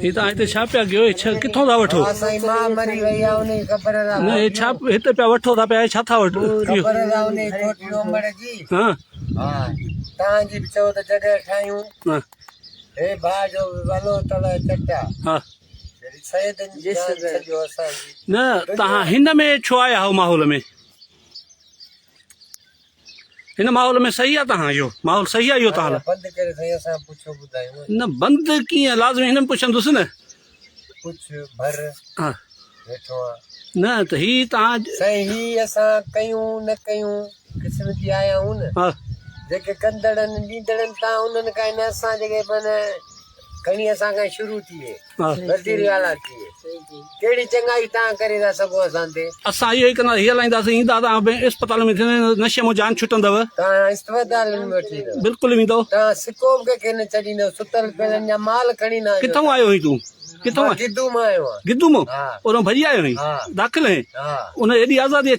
ही तव्हां हिते छा पिया कयो किथां था वठो असांजी मां मरी वई आहे उनजी ख़बर न हे छा हिते पिया वठो था पिया छा था वठो ख़बर आहे उनजी छोटी उमिरि जी हा हा तव्हांजी बि चओ त जॻह ठाहियूं हा हे भाउ जो वलो तल चटा हा सैदन जी सॼो असांजी न तव्हां हिन में छो आया हो माहौल में हिन माहौल में सही आहे तव्हां इहो माहौल सही आहे इहो तव्हां लाइ बंदि करे साईं असां पुछो ॿुधायूं न बंदि कीअं लाज़मी हिन में पुछंदुसि न कुझु भर हा वेठो आहे न त ही तव्हां साईं ही असां कयूं न कयूं क़िस्म जी आया आहियूं न हा जेके कंदड़नि ॾींदड़नि तव्हां उन्हनि खां न असां जेके माना खणी असां खां शुरू थिए हा वज़ीर आला थिए कहिड़ी चङाई तव्हां करे था सघो असां ते असां इहो ई कंदा हीअ हलाईंदासीं ईंदा तव्हां इस्पताल में नशे मां जान छुटंदव तव्हां इस्पतालनि में वठी ईंदव बिल्कुलु ईंदव तव्हां सिको बि कंहिंखे न छॾींदव सुतल पियलनि जा माल खणी न किथां आयो हुई तूं किथां गिद्दू मां आयो आहियां गिद्दू मां हा उन भॼी आयो हुई हा दाख़िल आहे हा उन एॾी आज़ादी